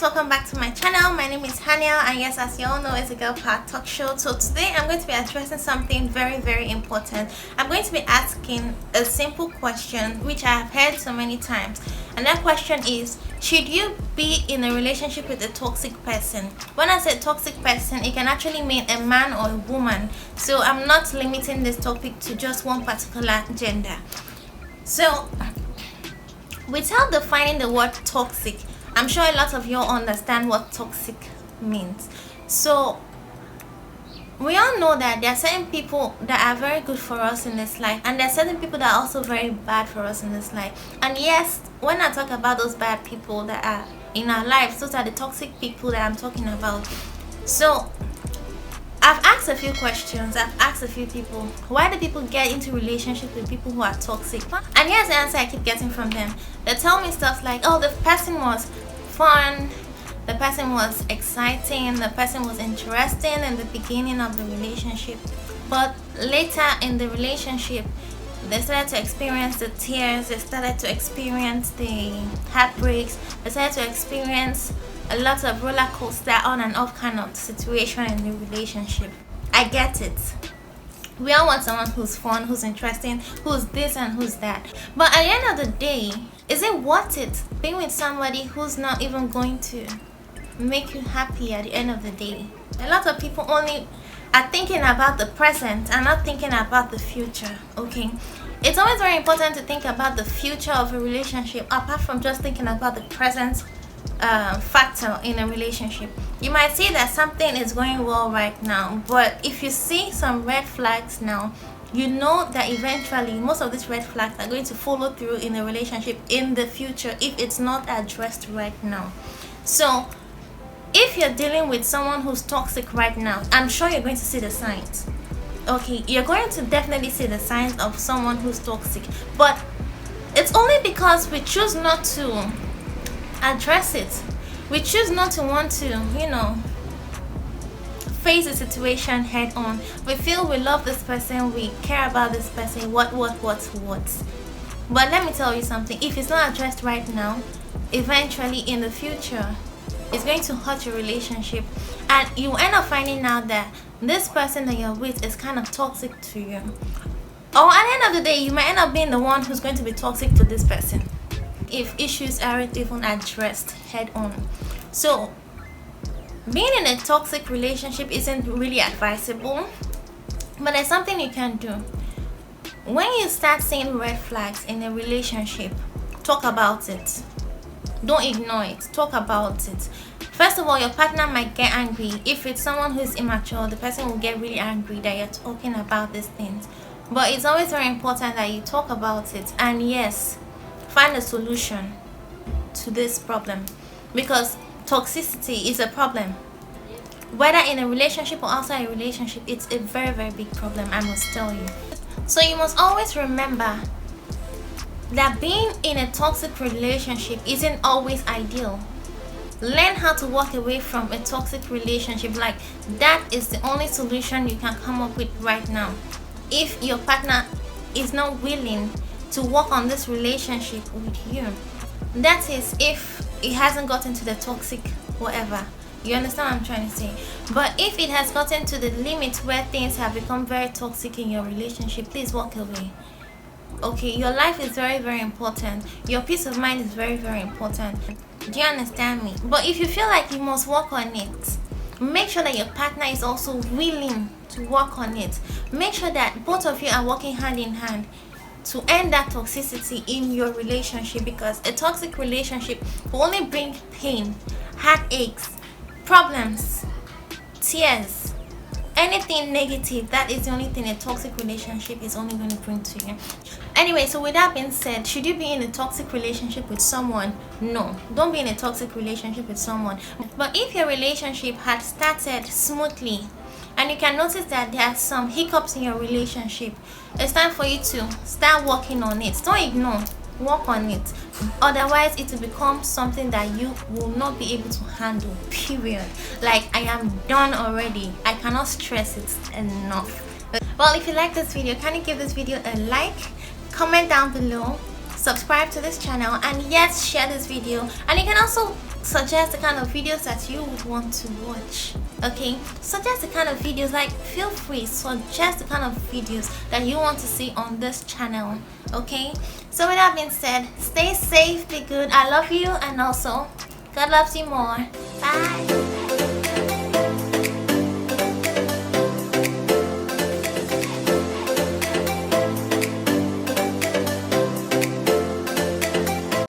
welcome back to my channel. My name is Hania, and yes, as you all know, it's a girl power talk show. So today I'm going to be addressing something very important. I'm going to be asking a simple question which I have heard so many times, and that question is, should you be in a relationship with a toxic person? When I say toxic person, it can actually mean a man or a woman, so I'm not limiting this topic to just one particular gender. So without defining the word toxic, I'm sure a lot of you understand what toxic means. So we all know that there are certain people that are very good for us in this life, and there are certain people that are also very bad for us in this life. And yes, when I talk about those bad people that are in our lives, those are the toxic people that I'm talking about. So I've asked a few questions. I've asked a few people, why do people get into relationships with people who are toxic? And here's the answer I keep getting from them. They tell me stuff like, oh, the person was fun, the person was exciting, the person was interesting in the beginning of the relationship, but later in the relationship they started to experience the tears, they started to experience the heartbreaks, they started to experience a lot of roller coaster on and off kind of situation in the relationship. I get it. We all want someone who's fun, who's interesting, who's this and who's that. But at the end of the day, is it worth it being with somebody who's not even going to make you happy at the end of the day? A lot of people only are thinking about the present and not thinking about the future. Okay, it's always very important to think about the future of a relationship apart from just thinking about the present factor in a relationship. You might see that something is going well right now, but if you see some red flags now, you know that eventually most of these red flags are going to follow through in a relationship in the future if it's not addressed right now. So if you're dealing with someone who's toxic right now, I'm sure you're going to see the signs. Okay, you're going to definitely see the signs of someone who's toxic, but it's only because we choose not to address it. We choose not to want to, face the situation head on. We feel we love this person, we care about this person, what. But let me tell you something, if it's not addressed right now, eventually in the future it's going to hurt your relationship, and you end up finding out that this person that you're with is kind of toxic to you, or at the end of the day you might end up being the one who's going to be toxic to this person if issues aren't even addressed head on. So being in a toxic relationship isn't really advisable, but there's something you can do. When you start seeing red flags in a relationship, talk about it. Don't ignore it. Talk about it. First of all, your partner might get angry. If it's someone who's immature, the person will get really angry that you're talking about these things. But it's always very important that you talk about it, and yes, find a solution to this problem, because toxicity is a problem. Whether in a relationship or outside a relationship, it's a very big problem, I must tell you. So you must always remember that being in a toxic relationship isn't always ideal. Learn how to walk away from a toxic relationship. Like, that is the only solution you can come up with right now. If your partner is not willing to work on this relationship with you, that is, if it hasn't gotten to the toxic whatever, you understand what I'm trying to say. But if it has gotten to the limit where things have become very toxic in your relationship, please walk away. Okay, your life is very important. Your peace of mind is very important. Do you understand me? But if you feel like you must work on it, make sure that your partner is also willing to work on it. Make sure that both of you are working hand in hand to end that toxicity in your relationship, because a toxic relationship will only bring pain, heartaches, problems, tears, anything negative. That is the only thing a toxic relationship is only going to bring to you. Anyway, so with that being said, should you be in a toxic relationship with someone? No, don't be in a toxic relationship with someone. But if your relationship had started smoothly and you can notice that there are some hiccups in your relationship, it's time for you to start working on it. Don't ignore, work on it. Otherwise it will become something that you will not be able to handle, period. Like, I am done already. I cannot stress it enough. Well, if you like this video, can you give this video a like, comment down below, subscribe to this channel, and yes, share this video. And you can also suggest the kind of videos that you would want to watch. Okay, suggest the kind of videos, like feel free, suggest the kind of videos that you want to see on this channel. Okay, so with that being said, stay safe, be good, I love you, and also God loves you more. Bye.